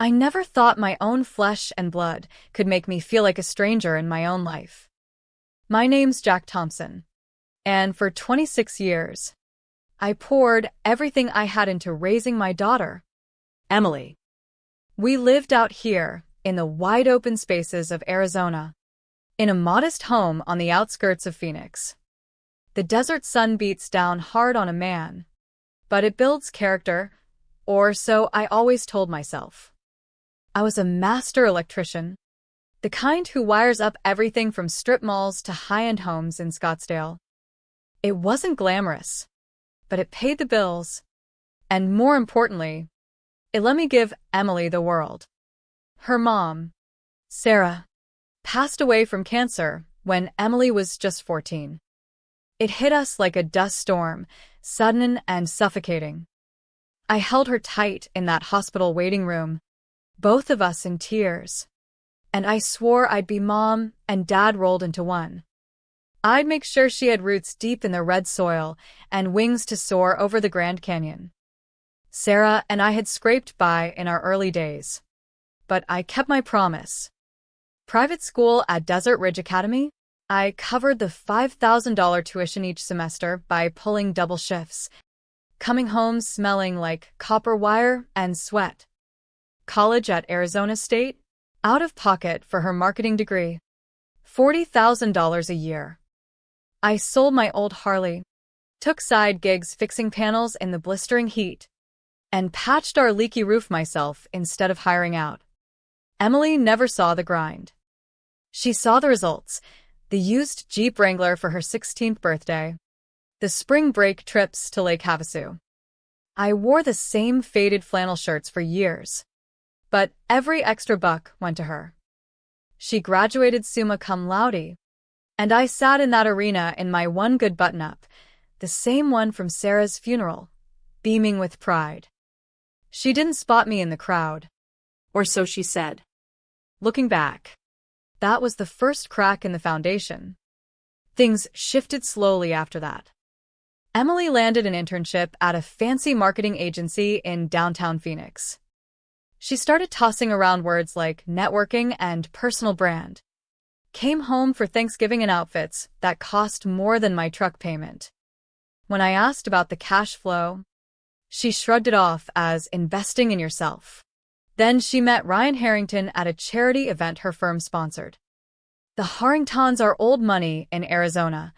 I never thought my own flesh and blood could make me feel like a stranger in my own life. My name's Jack Thompson, and for 26 years, I poured everything I had into raising my daughter, Emily. We lived out here in the wide-open spaces of Arizona, in a modest home on the outskirts of Phoenix. The desert sun beats down hard on a man, but it builds character, or so I always told myself. I was a master electrician, the kind who wires up everything from strip malls to high-end homes in Scottsdale. It wasn't glamorous, but it paid the bills, and more importantly, it let me give Emily the world. Her mom, Sarah, passed away from cancer when Emily was just 14. It hit us like a dust storm, sudden and suffocating. I held her tight in that hospital waiting room, both of us in tears, and I swore I'd be mom and dad rolled into one. I'd make sure she had roots deep in the red soil and wings to soar over the Grand Canyon. Sarah and I had scraped by in our early days, but I kept my promise. Private school at Desert Ridge Academy, I covered the $5,000 tuition each semester by pulling double shifts, coming home smelling like copper wire and sweat. College at Arizona State, out of pocket for her marketing degree, $40,000 a year. I sold my old Harley, took side gigs fixing panels in the blistering heat, and patched our leaky roof myself instead of hiring out. Emily never saw the grind. She saw the results, the used Jeep Wrangler for her 16th birthday, the spring break trips to Lake Havasu. I wore the same faded flannel shirts for years, but every extra buck went to her. She graduated summa cum laude, and I sat in that arena in my one good button-up, the same one from Sarah's funeral, beaming with pride. She didn't spot me in the crowd, or so she said. Looking back, that was the first crack in the foundation. Things shifted slowly after that. Emily landed an internship at a fancy marketing agency in downtown Phoenix. She started tossing around words like networking and personal brand. Came home for Thanksgiving in outfits that cost more than my truck payment. When I asked about the cash flow, she shrugged it off as investing in yourself. Then she met Ryan Harrington at a charity event her firm sponsored. The Harringtons are old money in Arizona.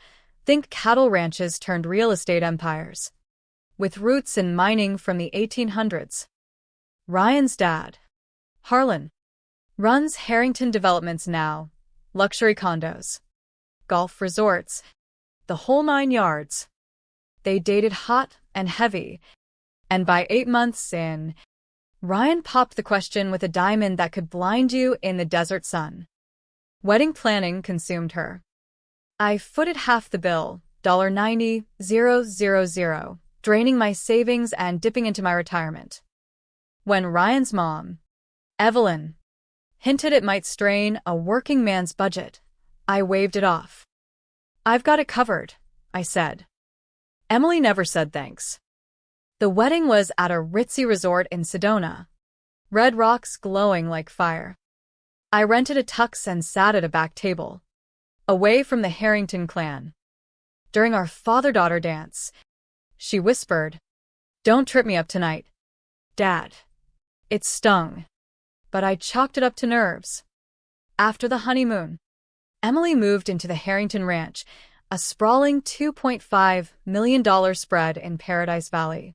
Think cattle ranches turned real estate empires, with roots in mining from the 1800s. Ryan's dad, Harlan, runs Harrington Developments now, luxury condos, golf resorts, the whole 9 yards. They dated hot and heavy, and by 8 months in, Ryan popped the question with a diamond that could blind you in the desert sun. Wedding planning consumed her. I footed half the bill, $90,000, draining my savings and dipping into my retirement. When Ryan's mom, Evelyn, hinted it might strain a working man's budget, I waved it off. I've got it covered, I said. Emily never said thanks. The wedding was at a ritzy resort in Sedona, red rocks glowing like fire. I rented a tux and sat at a back table, away from the Harrington clan. During our father-daughter dance, she whispered, "Don't trip me up tonight, Dad." It stung, but I chalked it up to nerves. After the honeymoon, Emily moved into the Harrington Ranch, a sprawling $2.5 million spread in Paradise Valley,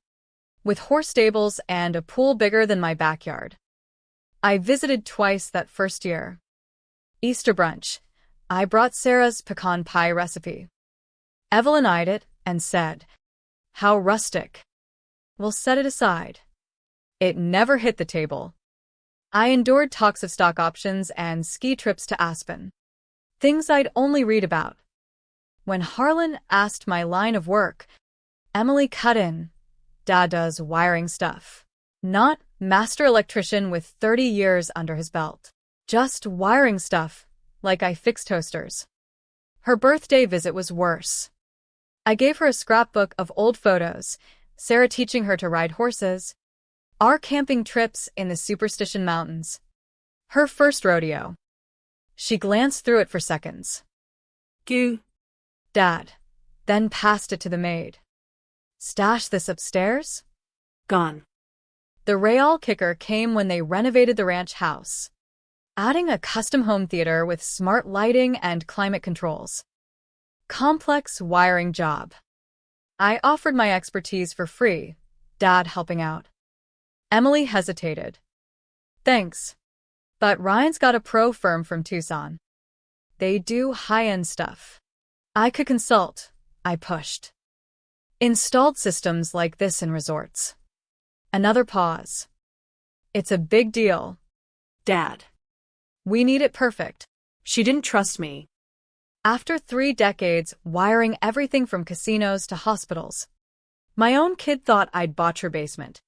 with horse stables and a pool bigger than my backyard. I visited twice that first year. Easter brunch, I brought Sarah's pecan pie recipe. Evelyn eyed it and said, "How rustic. We'll set it aside." It never hit the table. I endured talks of stock options and ski trips to Aspen, things I'd only read about. When Harlan asked my line of work, Emily cut in. Dad does wiring stuff. Not master electrician with 30 years under his belt. Just wiring stuff, like I fix toasters. Her birthday visit was worse. I gave her a scrapbook of old photos, Sarah teaching her to ride horses, Our camping trips in the Superstition Mountains. Her first rodeo. She glanced through it for seconds. Goo. Dad. Then passed it to the maid. Stash this upstairs? Gone. The real kicker came when they renovated the ranch house, adding a custom home theater with smart lighting and climate controls. Complex wiring job. I offered my expertise for free, Dad helping out. Emily hesitated. Thanks. But Ryan's got a pro firm from Tucson. They do high-end stuff. I could consult, I pushed. Installed systems like this in resorts. Another pause. It's a big deal. Dad. We need it perfect. She didn't trust me. After 3 decades wiring everything from casinos to hospitals, my own kid thought I'd botch her basement.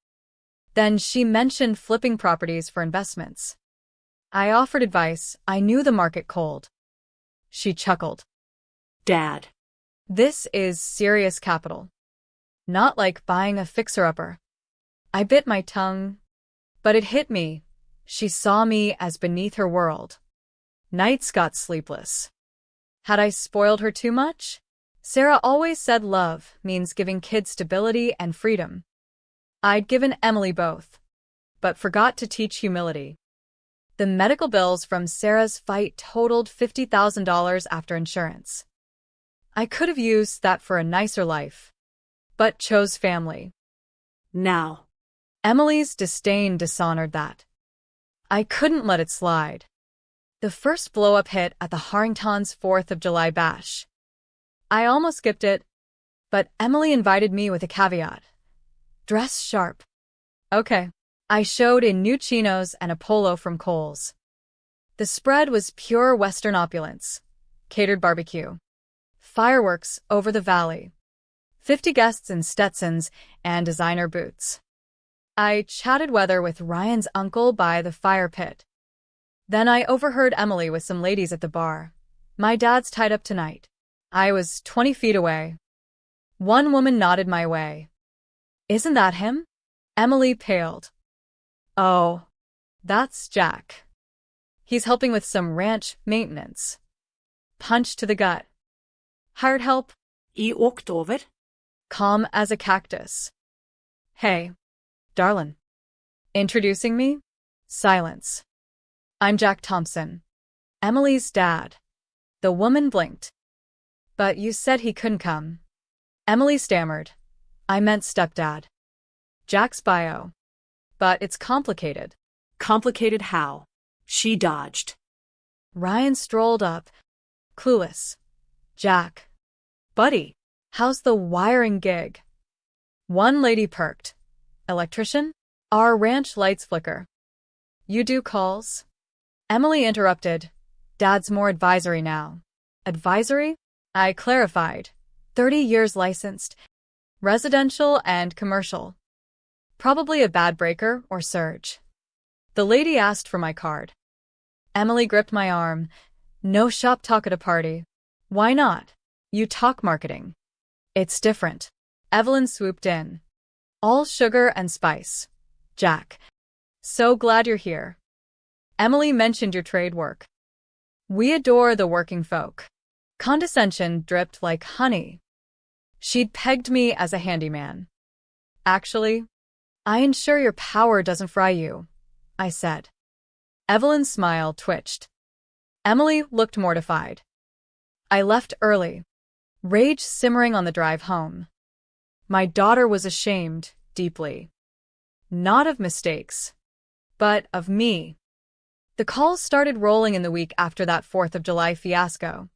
Then she mentioned flipping properties for investments. I offered advice. I knew the market cold. She chuckled. Dad. This is serious capital. Not like buying a fixer-upper. I bit my tongue, but it hit me. She saw me as beneath her world. Nights got sleepless. Had I spoiled her too much? Sarah always said love means giving kids stability and freedom. I'd given Emily both, but forgot to teach humility. The medical bills from Sarah's fight totaled $50,000 after insurance. I could have used that for a nicer life, but chose family. Now. Emily's disdain dishonored that. I couldn't let it slide. The first blow-up hit at the Harringtons' 4th of July bash. I almost skipped it, but Emily invited me with a caveat. Dress sharp. Okay. I showed in new chinos and a polo from Kohl's. The spread was pure Western opulence. Catered barbecue. Fireworks over the valley. 50 guests in Stetsons and designer boots. I chatted weather with Ryan's uncle by the fire pit. Then I overheard Emily with some ladies at the bar. My dad's tied up tonight. I was 20 feet away. One woman nodded my way. Isn't that him? Emily paled. Oh, that's Jack. He's helping with some ranch maintenance. Punch to the gut. Hired help. I åkte over. Calm as a cactus. Hey, darlin'. Introducing me? Silence. I'm Jack Thompson. Emily's dad. The woman blinked. But you said he couldn't come. Emily stammered. I meant stepdad. Jack's bio. But it's complicated. Complicated how? She dodged. Ryan strolled up. Clueless. Jack. Buddy, how's the wiring gig? One lady perked. Electrician? Our ranch lights flicker. You do calls? Emily interrupted. Dad's more advisory now. Advisory? I clarified. 30 years licensed. Residential and commercial. Probably a bad breaker or surge. The lady asked for my card. Emily gripped my arm. No shop talk at a party. Why not? You talk marketing. It's different. Evelyn swooped in. All sugar and spice. Jack. So glad you're here. Emily mentioned your trade work. We adore the working folk. Condescension dripped like honey. She'd pegged me as a handyman. Actually, I ensure your power doesn't fry you, I said. Evelyn's smile twitched. Emily looked mortified. I left early, rage simmering on the drive home. My daughter was ashamed, deeply. Not of mistakes, but of me. The calls started rolling in the week after that 4th of July fiasco.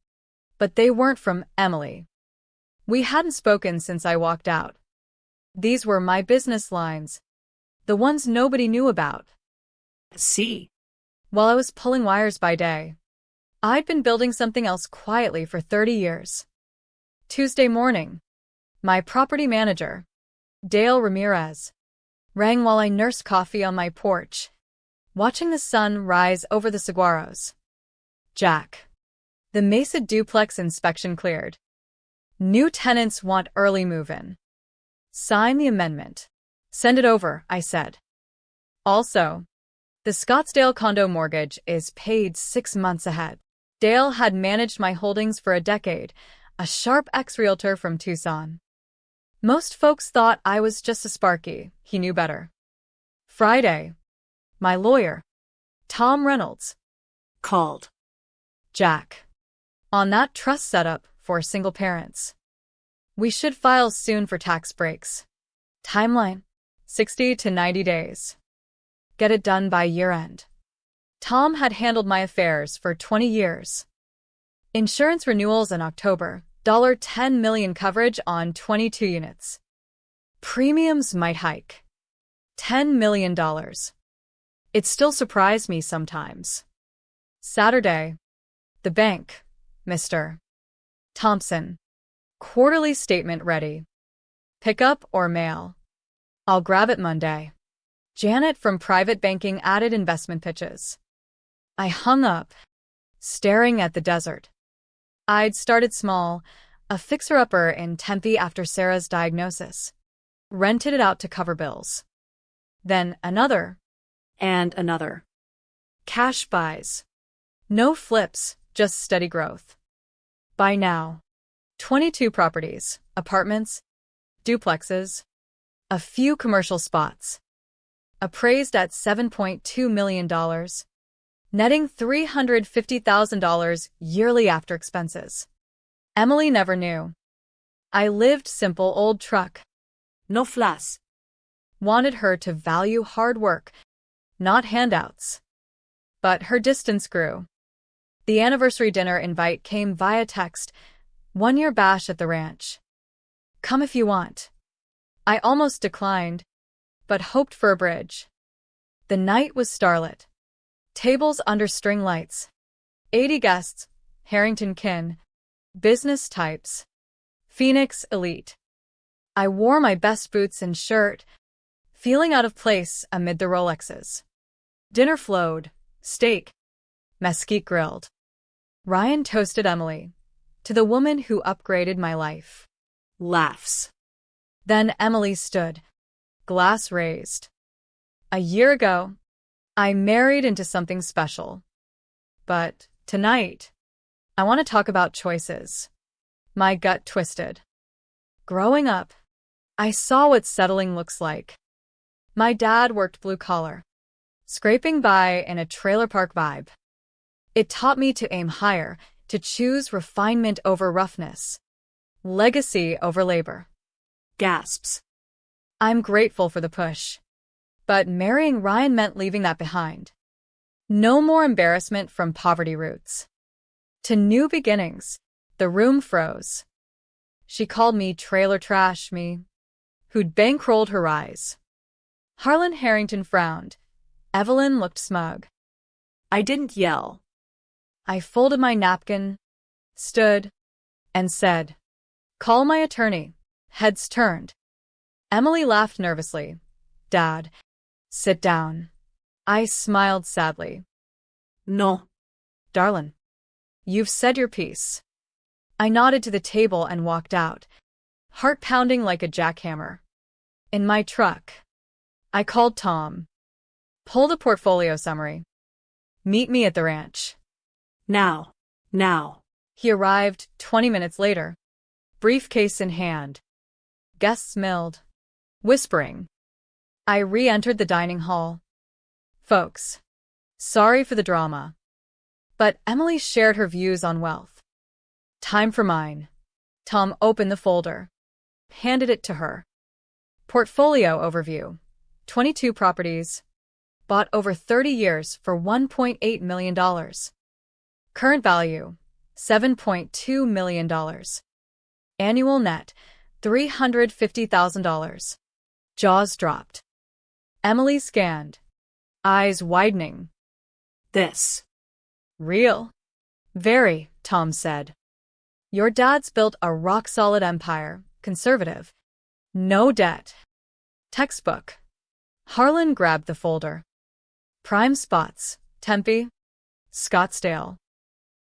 But they weren't from Emily. We hadn't spoken since I walked out. These were my business lines. The ones nobody knew about. See. While I was pulling wires by day, I'd been building something else quietly for 30 years. Tuesday morning, my property manager, Dale Ramirez, rang while I nursed coffee on my porch, watching the sun rise over the saguaros. Jack. The Mesa duplex inspection cleared. New tenants want early move-in. Sign the amendment. Send it over, I said. Also, the Scottsdale condo mortgage is paid 6 months ahead. Dale had managed my holdings for a decade, a sharp ex-realtor from Tucson. Most folks thought I was just a Sparky. He knew better. Friday. My lawyer, Tom Reynolds, Called. Jack. On that trust setup for single parents. We should file soon for tax breaks. Timeline: 60 to 90 days. Get it done by year-end. Tom had handled my affairs for 20 years. Insurance renewals in October, $10 million coverage on 22 units. Premiums might hike. $10 million. It still surprised me sometimes. Saturday. The bank, Mr. Thompson. Quarterly statement ready. Pickup or mail? I'll grab it Monday. Janet from private banking added investment pitches. I hung up, staring at the desert. I'd started small, a fixer-upper in Tempe after Sarah's diagnosis. Rented it out to cover bills. Then another. And another. Cash buys. No flips, just steady growth. By now, 22 properties, apartments, duplexes, a few commercial spots. Appraised at $7.2 million, netting $350,000 yearly after expenses. Emily never knew. I lived simple old truck. No flas. Wanted her to value hard work, not handouts. But her distance grew. The anniversary dinner invite came via text, 1-year bash at the ranch. Come if you want. I almost declined, but hoped for a bridge. The night was starlit. Tables under string lights. 80 guests, Harrington kin, business types, Phoenix elite. I wore my best boots and shirt, feeling out of place amid the Rolexes. Dinner flowed, steak, mesquite grilled. Ryan toasted Emily, to the woman who upgraded my life. Laughs. Then Emily stood, glass raised. A year ago, I married into something special. But tonight, I want to talk about choices. My gut twisted. Growing up, I saw what settling looks like. My dad worked blue collar, scraping by in a trailer park vibe. It taught me to aim higher, to choose refinement over roughness, legacy over labor. Gasps. I'm grateful for the push. But marrying Ryan meant leaving that behind. No more embarrassment from poverty roots. To new beginnings, the room froze. She called me trailer trash, me, who'd bankrolled her rise. Harlan Harrington frowned. Evelyn looked smug. I didn't yell. I folded my napkin, stood, and said, "Call my attorney." Heads turned. Emily laughed nervously. "Dad, sit down." I smiled sadly. No. "Darlin', you've said your piece." I nodded to the table and walked out, heart pounding like a jackhammer. In my truck, I called Tom. Pulled a portfolio summary. "Meet me at the ranch." Now. Now. He arrived 20 minutes later, briefcase in hand. Guests milled, whispering. I re-entered the dining hall. "Folks, sorry for the drama." But Emily shared her views on wealth. "Time for mine." Tom opened the folder, handed it to her. Portfolio overview. 22 properties. Bought over 30 years for $1.8 million. Current value, $7.2 million. Annual net, $350,000. Jaws dropped. Emily scanned, eyes widening. This. "Real?" "Very," Tom said. "Your dad's built a rock-solid empire, conservative. No debt. Textbook." Harlan grabbed the folder. "Prime spots, Tempe, Scottsdale."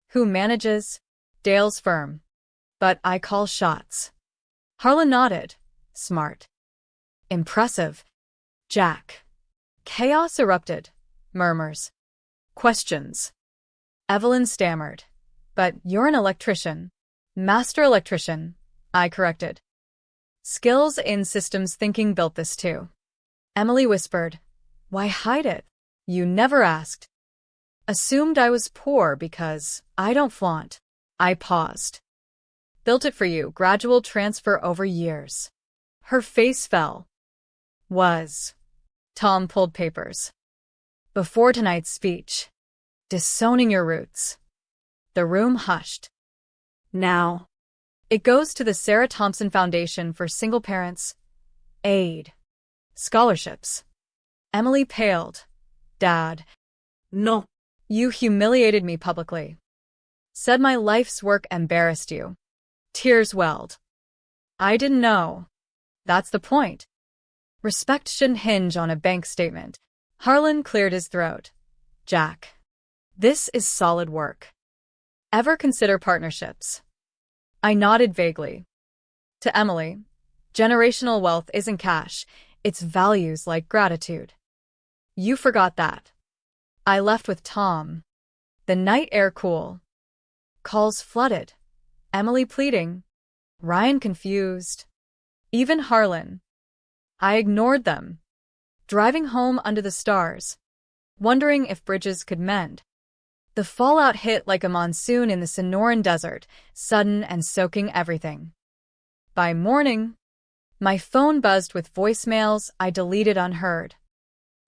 "Who manages?" "Dale's firm. But I call shots." Harlan nodded. "Smart. Impressive. Jack." Chaos erupted. Murmurs. Questions. Evelyn stammered. But you're an electrician. Master electrician, I corrected. Skills in systems thinking built this too. Emily whispered. Why hide it? You never asked. Assumed I was poor because I don't flaunt. I paused. Built it for you, gradual transfer over years. Her face fell. Was. Tom pulled papers. Before tonight's speech. Disowning your roots. The room hushed. Now. It goes to the Sarah Thompson Foundation for Single Parents. Aid. Scholarships. Emily paled. Dad. No. You humiliated me publicly. Said my life's work embarrassed you. Tears welled. I didn't know. That's the point. Respect shouldn't hinge on a bank statement. Harlan cleared his throat. Jack. This is solid work. Ever consider partnerships? I nodded vaguely. To Emily, generational wealth isn't cash, it's values like gratitude. You forgot that. I left with Tom. The night air cool. Calls flooded. Emily pleading. Ryan confused. Even Harlan. I ignored them. Driving home under the stars. Wondering if bridges could mend. The fallout hit like a monsoon in the Sonoran Desert, sudden and soaking everything. By morning, my phone buzzed with voicemails I deleted unheard.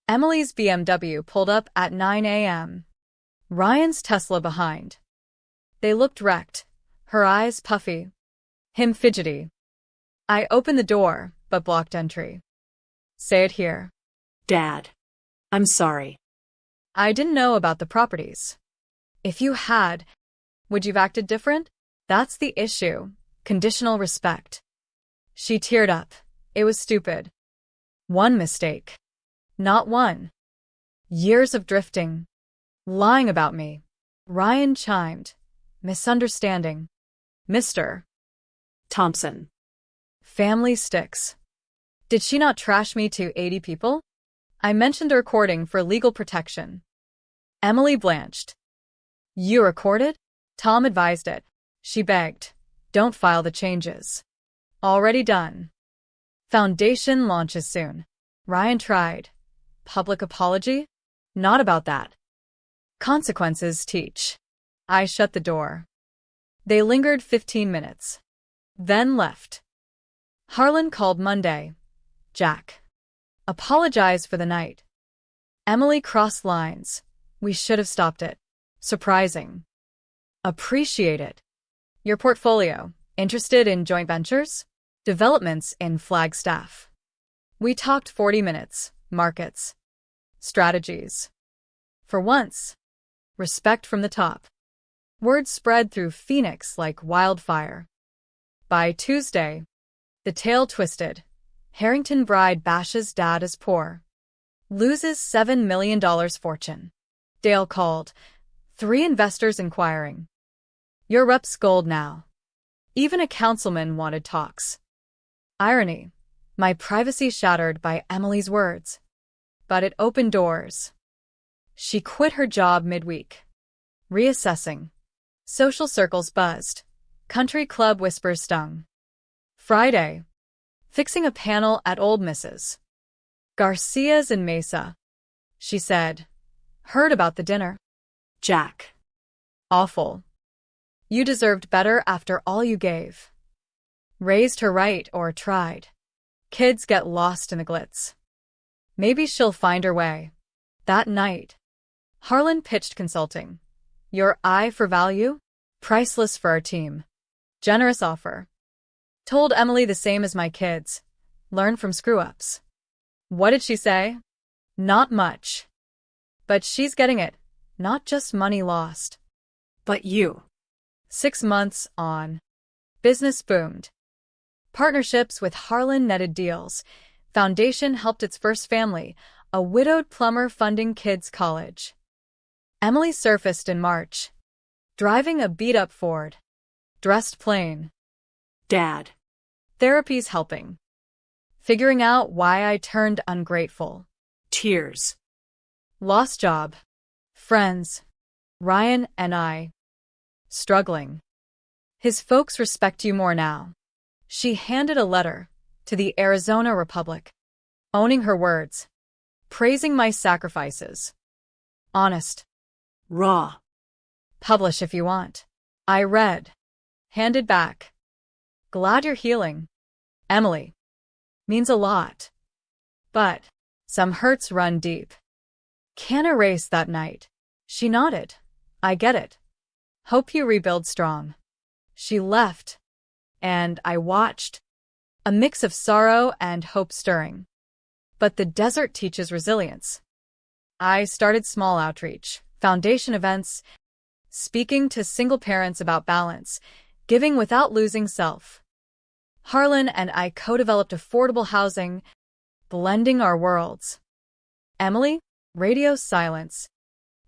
Emily's BMW pulled up at 9 a.m. Ryan's Tesla behind. They looked wrecked, her eyes puffy, him fidgety. I opened the door, but blocked entry. Say it here. Dad. I'm sorry. I didn't know about the properties. If you had, would you've acted different? That's the issue. Conditional respect. She teared up. It was stupid. One mistake. Not one. Years of drifting. Lying about me. Ryan chimed. Misunderstanding. Mr. Thompson. Family sticks. Did she not trash me to 80 people? I mentioned a recording for legal protection. Emily blanched. You recorded? Tom advised it. She begged. Don't file the changes. Already done. Foundation launches soon. Ryan tried. Public apology? Not about that. Consequences teach. I shut the door. They lingered 15 minutes. Then left. Harlan called Monday. Jack. Apologize for the night. Emily crossed lines. We should have stopped it. Surprising. Appreciate it. Your portfolio. Interested in joint ventures? Developments in Flagstaff. We talked 40 minutes. Markets. Strategies. For once. Respect from the top. Word spread through Phoenix like wildfire. By Tuesday, the tale twisted. Harrington bride bashes dad as poor. Loses $7 million fortune. Dale called. 3 investors inquiring. Your rep's gold now. Even a councilman wanted talks. Irony. My privacy shattered by Emily's words. But it opened doors. She quit her job midweek. Reassessing. Social circles buzzed. Country club whispers stung. Friday. Fixing a panel at Old Mrs. Garcia's in Mesa. She said. Heard about the dinner. Jack. Awful. You deserved better after all you gave. Raised her right or tried. Kids get lost in the glitz. Maybe she'll find her way. That night. Harlan pitched consulting. Your eye for value? Priceless for our team. Generous offer. Told Emily the same as my kids. Learn from screw-ups. What did she say? Not much. But she's getting it. Not just money lost. But you. 6 months on. Business boomed. Partnerships with Harlan netted deals. Foundation helped its first family, a widowed plumber funding kids' college. Emily surfaced in March. Driving a beat-up Ford. Dressed plain. Dad. Therapy's helping. Figuring out why I turned ungrateful. Tears. Lost job. Friends. Ryan and I. Struggling. His folks respect you more now. She handed a letter to the Arizona Republic, owning her words, praising my sacrifices. Honest. Raw. Publish if you want. I read. Handed back. Glad you're healing. Emily. Means a lot. But some hurts run deep. Can't erase that night. She nodded. I get it. Hope you rebuild strong. She left, and I watched. A mix of sorrow and hope stirring. But the desert teaches resilience. I started small outreach, foundation events, speaking to single parents about balance, giving without losing self. Harlan and I co-developed affordable housing, blending our worlds. Emily, radio silence.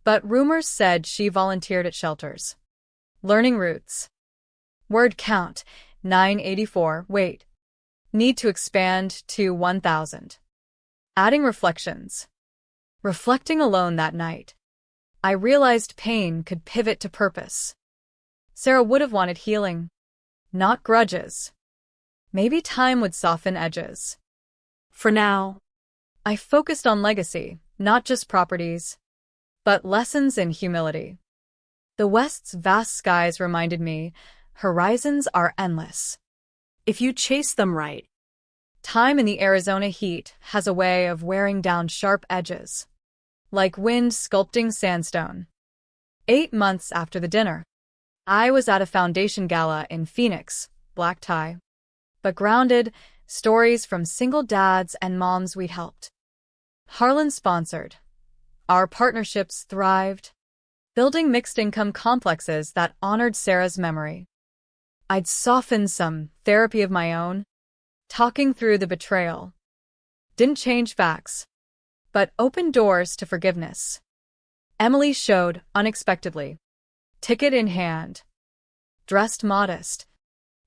But rumors said she volunteered at shelters. Learning roots. Word count, 984, wait. Need to expand to 1,000. Adding reflections. Reflecting alone that night, I realized pain could pivot to purpose. Sarah would have wanted healing, not grudges. Maybe time would soften edges. For now, I focused on legacy, not just properties, but lessons in humility. The West's vast skies reminded me, horizons are endless. if you chase them right, Time in the Arizona heat has a way of wearing down sharp edges, like wind sculpting sandstone. 8 months after the dinner, I was at a foundation gala in Phoenix, black tie, but grounded, stories from single dads and moms we'd helped. Harlan sponsored. Our partnerships thrived, building mixed-income complexes that honored Sarah's memory. I'd softened some therapy of my own, talking through the betrayal. Didn't change facts, but opened doors to forgiveness. Emily showed unexpectedly, ticket in hand, dressed modest.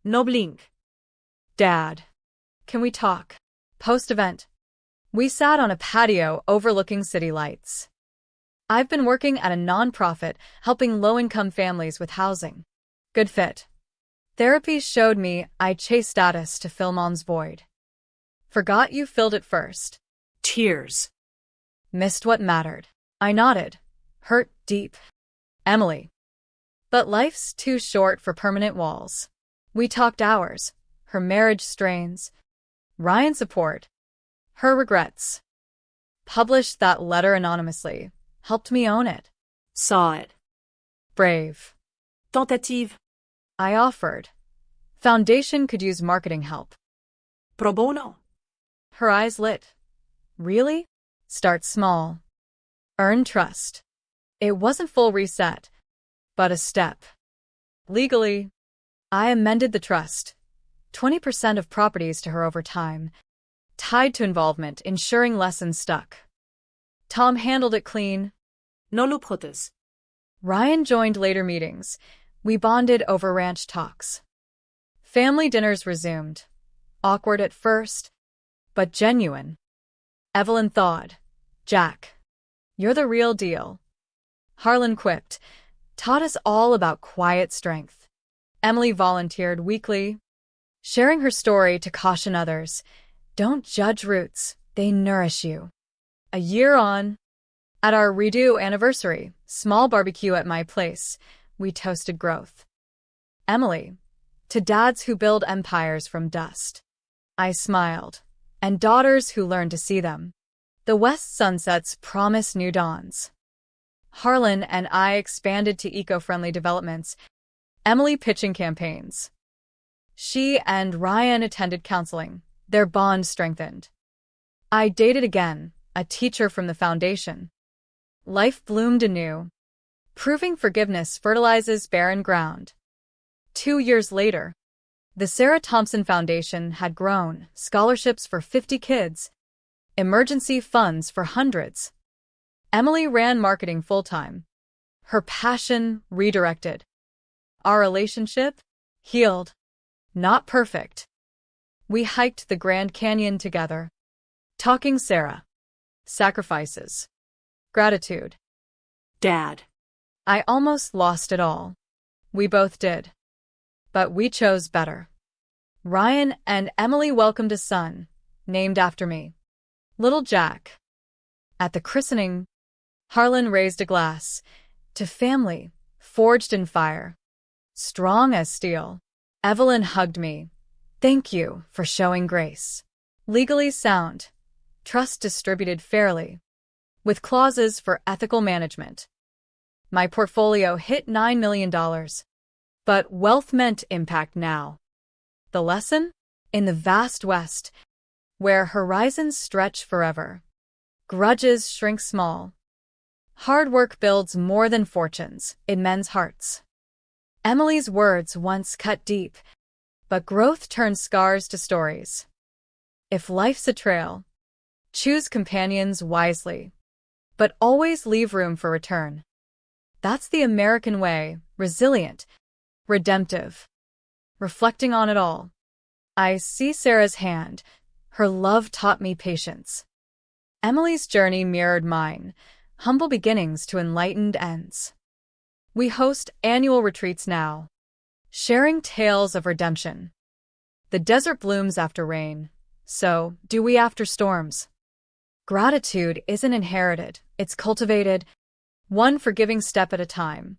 no blink. Dad, can we talk? Post-event, we sat on a patio overlooking city lights. I've been working at a nonprofit helping low-income families with housing. Good fit. Therapy showed me I chased status to fill mom's void. Forgot you filled it first. Tears. Missed what mattered. I nodded, hurt deep. Emily. But life's too short for permanent walls. We talked hours, her marriage strains, Ryan's support, her regrets. Published that letter anonymously, helped me own it. Saw it. Brave. Tentative. I offered. Foundation could use marketing help. Pro bono. Her eyes lit. Really? Start small. Earn trust. It wasn't full reset, but a step. Legally, I amended the trust. 20% of properties to her over time, tied to involvement, ensuring lessons stuck. Tom handled it clean. No luprotes. Ryan joined later meetings. We bonded over ranch talks. Family dinners resumed. Awkward at first, but genuine. Evelyn thawed. Jack, you're the real deal. Harlan quipped, taught us all about quiet strength. Emily volunteered weekly, sharing her story to caution others. Don't judge roots, they nourish you. A year on, at our redo anniversary, small barbecue at my place, we toasted growth. Emily, to dads who build empires from dust. I smiled, and daughters who learn to see them. The West sunsets promise new dawns. Harlan and I expanded to eco-friendly developments, Emily pitching campaigns. She and Ryan attended counseling, their bond strengthened. I dated again, a teacher from the foundation. Life bloomed anew, proving forgiveness fertilizes barren ground. 2 years later, the Sarah Thompson Foundation had grown, scholarships for 50 kids, emergency funds for hundreds. Emily ran marketing full-time. Her passion redirected. Our relationship? Healed. Not perfect. We hiked the Grand Canyon together. Talking Sarah. sacrifices, gratitude. Dad. I almost lost it all. We both did. But we chose better. Ryan and Emily welcomed a son, named after me. Little Jack. At the christening, Harlan raised a glass to family, forged in fire, strong as steel. Evelyn hugged me. Thank you for showing grace. Legally sound, trust distributed fairly, with clauses for ethical management. My portfolio hit $9 million, but wealth meant impact now. The lesson? In the vast West, where horizons stretch forever, grudges shrink small. Hard work builds more than fortunes in men's hearts. Emily's words once cut deep, but growth turns scars to stories. If life's a trail, choose companions wisely, but always leave room for return. That's the American way, resilient, redemptive. Reflecting on it all, I see Sarah's hand. Her love taught me patience. Emily's journey mirrored mine, humble beginnings to enlightened ends. We host annual retreats now, sharing tales of redemption. The desert blooms after rain, so do we after storms. Gratitude isn't inherited, it's cultivated, one forgiving step at a time.